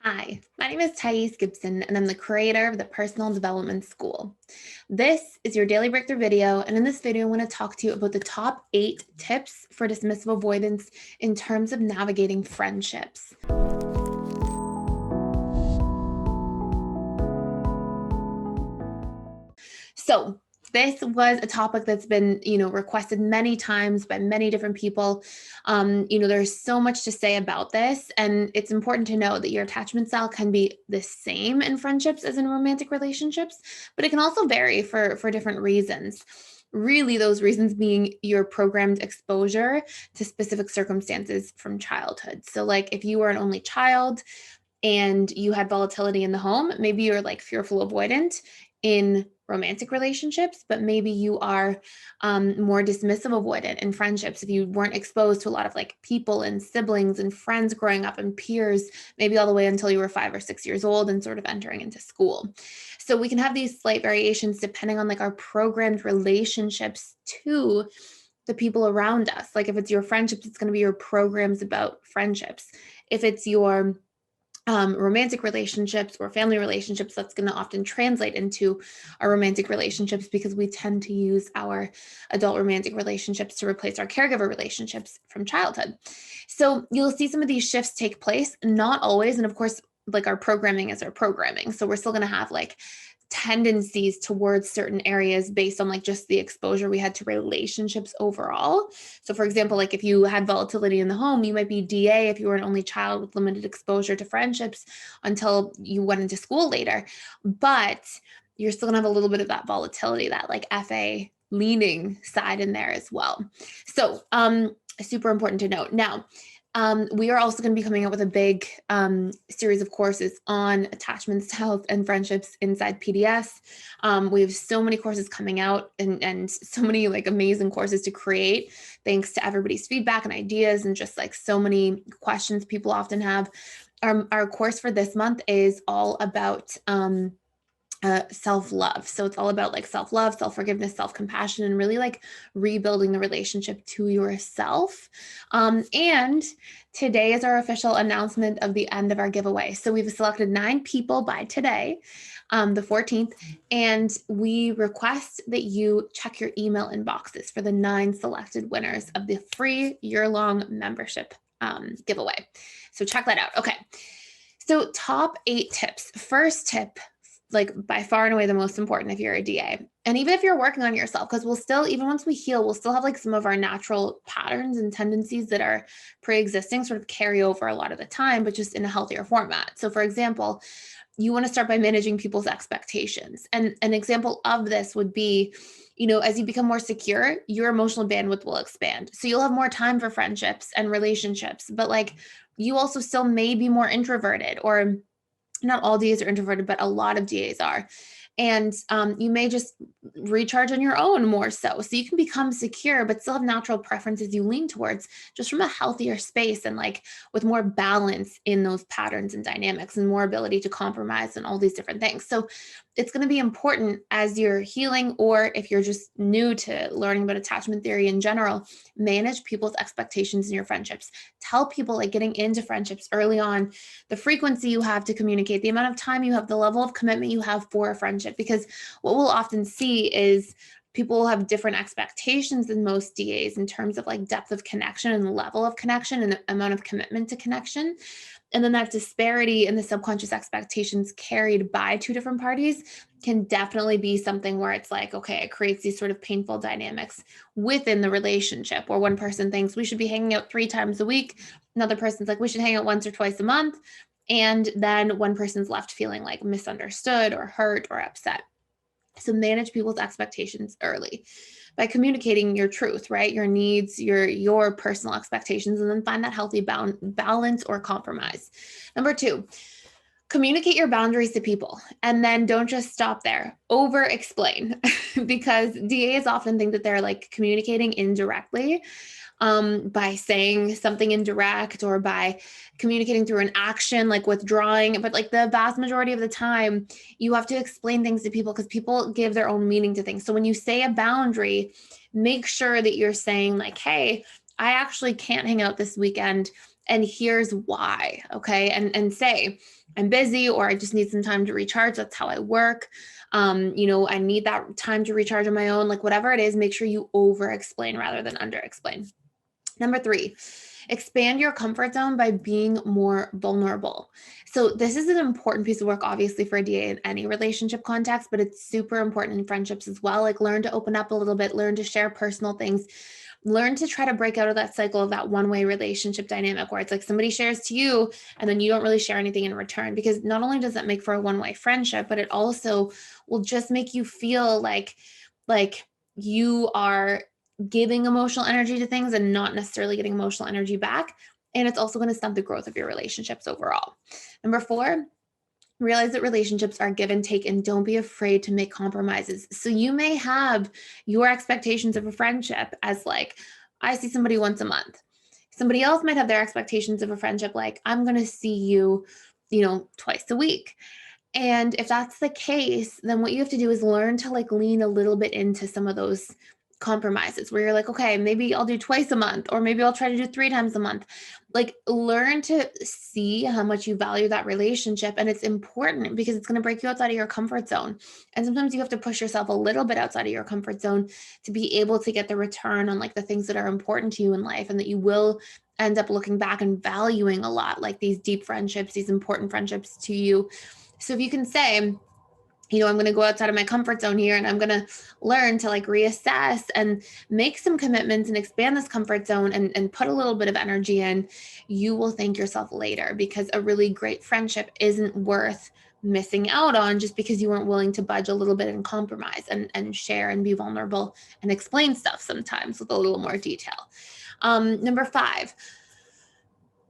Hi, my name is Gibson, and I'm the creator of the Personal Development School. This is your daily breakthrough video, and in this video, I'm going to talk to you about the top 8 tips for dismissive avoidance in terms of navigating friendships. So, this was a topic that's been, requested many times by many different people. There's so much to say about this, and it's important to know that your attachment style can be the same in friendships as in romantic relationships, but it can also vary for different reasons. Really, those reasons being your programmed exposure to specific circumstances from childhood. So, like if you were an only child and you had volatility in the home, maybe you're like fearful avoidant in romantic relationships, but maybe you are more dismissive avoidant in friendships if you weren't exposed to a lot of like people and siblings and friends growing up and peers, maybe all the way until you were 5 or 6 years old and sort of entering into school. So we can have these slight variations depending on like our programmed relationships to the people around us. Like if it's your friendships, it's going to be your programs about friendships. If it's your romantic relationships or family relationships, that's going to often translate into our romantic relationships because we tend to use our adult romantic relationships to replace our caregiver relationships from childhood. So you'll see some of these shifts take place, not always. And of course, like our programming is our programming. So we're still going to have like tendencies towards certain areas based on like just the exposure we had to relationships overall. So for example, like if you had volatility in the home, you might be DA if you were an only child with limited exposure to friendships until you went into school later. But you're still gonna have a little bit of that volatility, that like FA leaning side in there as well. So super important to note. Now, we are also going to be coming up with a big series of courses on attachment styles and friendships inside PDS. We have so many courses coming out and so many like amazing courses to create thanks to everybody's feedback and ideas and just like so many questions people often have. Our course for this month is all about self-love. So it's all about like self-love, self-forgiveness, self-compassion, and really like rebuilding the relationship to yourself. And today is our official announcement of the end of our giveaway. So we've selected 9 people by today, the 14th, and we request that you check your email inboxes for the 9 selected winners of the free year-long membership giveaway. So check that out. Okay. So top 8 tips. First tip, like by far and away the most important if you're a DA. And even if you're working on yourself, because we'll still, even once we heal, we'll still have like some of our natural patterns and tendencies that are pre-existing sort of carry over a lot of the time, but just in a healthier format. So for example, you want to start by managing people's expectations. And an example of this would be, as you become more secure, your emotional bandwidth will expand. So you'll have more time for friendships and relationships, but like you also still may be more introverted, or not all DAs are introverted, but a lot of DAs are. And you may just recharge on your own more so. So you can become secure, but still have natural preferences you lean towards just from a healthier space and like with more balance in those patterns and dynamics and more ability to compromise and all these different things. So it's going to be important as you're healing, or if you're just new to learning about attachment theory in general, manage people's expectations in your friendships. Tell people, like getting into friendships early on, the frequency you have to communicate, the amount of time you have, the level of commitment you have for a friendship. Because what we'll often see is people will have different expectations than most DAs in terms of like depth of connection and level of connection and the amount of commitment to connection. And then that disparity in the subconscious expectations carried by 2 different parties can definitely be something where it's like, okay, it creates these sort of painful dynamics within the relationship where one person thinks we should be hanging out 3 times a week. Another person's like, we should hang out once or twice a month. And then one person's left feeling like misunderstood or hurt or upset. So manage people's expectations early by communicating your truth, right? Your needs, your personal expectations, and then find that healthy balance or compromise. Number 2, communicate your boundaries to people, and then don't just stop there. Over explain because DAs often think that they're like communicating indirectly by saying something indirect or by communicating through an action like withdrawing. But like the vast majority of the time, you have to explain things to people because people give their own meaning to things. So when you say a boundary, make sure that you're saying like, hey, I actually can't hang out this weekend And here's why, okay? And say, I'm busy, or I just need some time to recharge. That's how I work. I need that time to recharge on my own. Like whatever it is, make sure you over explain rather than under explain. Number 3, expand your comfort zone by being more vulnerable. So this is an important piece of work, obviously, for a DA in any relationship context, but it's super important in friendships as well. Like learn to open up a little bit, learn to share personal things, learn to try to break out of that cycle of that one-way relationship dynamic where it's like somebody shares to you and then you don't really share anything in return, because not only does that make for a one-way friendship, but it also will just make you feel like you are giving emotional energy to things and not necessarily getting emotional energy back. And it's also going to stunt the growth of your relationships overall. Number 4, realize that relationships are give and take, and don't be afraid to make compromises. So you may have your expectations of a friendship as like, I see somebody once a month. Somebody else might have their expectations of a friendship like, I'm going to see you, twice a week. And if that's the case, then what you have to do is learn to like lean a little bit into some of those compromises where you're like, okay, maybe I'll do twice a month, or maybe I'll try to do 3 times a month. Like learn to see how much you value that relationship. And it's important because it's going to break you outside of your comfort zone. And sometimes you have to push yourself a little bit outside of your comfort zone to be able to get the return on like the things that are important to you in life, and that you will end up looking back and valuing a lot, like these deep friendships, these important friendships to you. So if you can say, I'm going to go outside of my comfort zone here, and I'm going to learn to like reassess and make some commitments and expand this comfort zone and put a little bit of energy in, you will thank yourself later, because a really great friendship isn't worth missing out on just because you weren't willing to budge a little bit and compromise and share and be vulnerable and explain stuff sometimes with a little more detail. Number 5,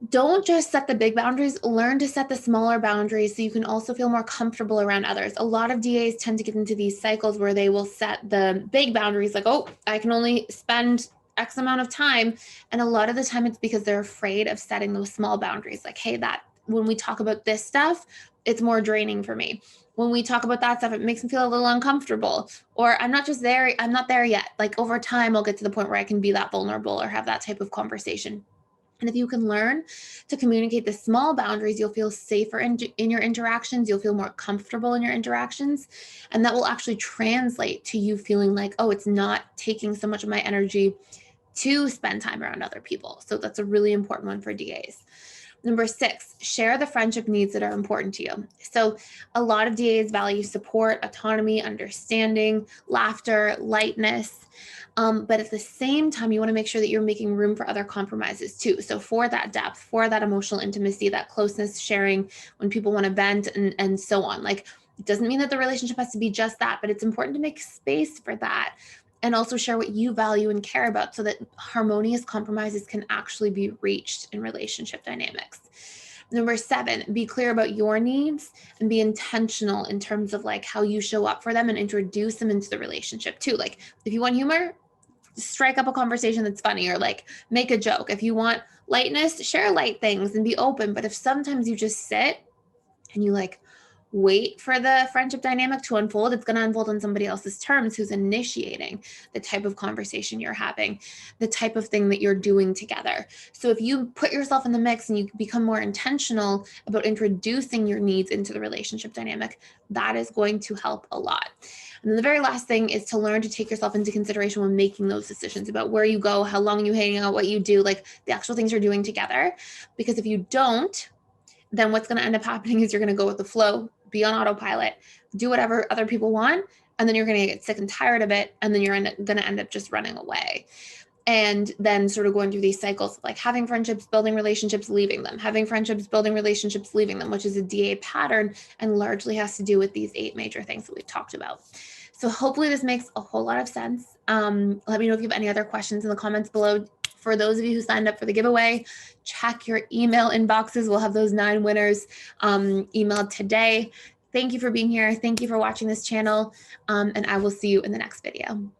don't just set the big boundaries, learn to set the smaller boundaries so you can also feel more comfortable around others. A lot of DAs tend to get into these cycles where they will set the big boundaries like, oh, I can only spend X amount of time. And a lot of the time it's because they're afraid of setting those small boundaries. Like, hey, that when we talk about this stuff, it's more draining for me. When we talk about that stuff, it makes me feel a little uncomfortable, or I'm not there yet. Like over time, I'll get to the point where I can be that vulnerable or have that type of conversation. And if you can learn to communicate the small boundaries, you'll feel safer in your interactions. You'll feel more comfortable in your interactions. And that will actually translate to you feeling like, oh, it's not taking so much of my energy to spend time around other people. So that's a really important one for DAs. Number 6, share the friendship needs that are important to you. So a lot of DAs value support, autonomy, understanding, laughter, lightness. But at the same time, you want to make sure that you're making room for other compromises too. So for that depth, for that emotional intimacy, that closeness, sharing when people want to vent and so on. Like, it doesn't mean that the relationship has to be just that, but it's important to make space for that. And also share what you value and care about so that harmonious compromises can actually be reached in relationship dynamics. Number 7, be clear about your needs and be intentional in terms of like how you show up for them and introduce them into the relationship too. Like if you want humor, strike up a conversation that's funny, or like make a joke. If you want lightness, share light things and be open. But if sometimes you just sit and you like wait for the friendship dynamic to unfold, it's going to unfold on somebody else's terms who's initiating the type of conversation you're having, the type of thing that you're doing together. So if you put yourself in the mix and you become more intentional about introducing your needs into the relationship dynamic, that is going to help a lot. And then the very last thing is to learn to take yourself into consideration when making those decisions about where you go, how long you hang out, what you do, like the actual things you're doing together. Because if you don't, then what's going to end up happening is you're going to go with the flow, be on autopilot, do whatever other people want, and then you're going to get sick and tired of it, and then you're going to end up just running away. And then sort of going through these cycles of like having friendships, building relationships, leaving them, having friendships, building relationships, leaving them, which is a DA pattern and largely has to do with these 8 major things that we've talked about. So hopefully this makes a whole lot of sense. Let me know if you have any other questions in the comments below. For those of you who signed up for the giveaway, check your email inboxes. We'll have those 9 winners emailed today. Thank you for being here. Thank you for watching this channel. And I will see you in the next video.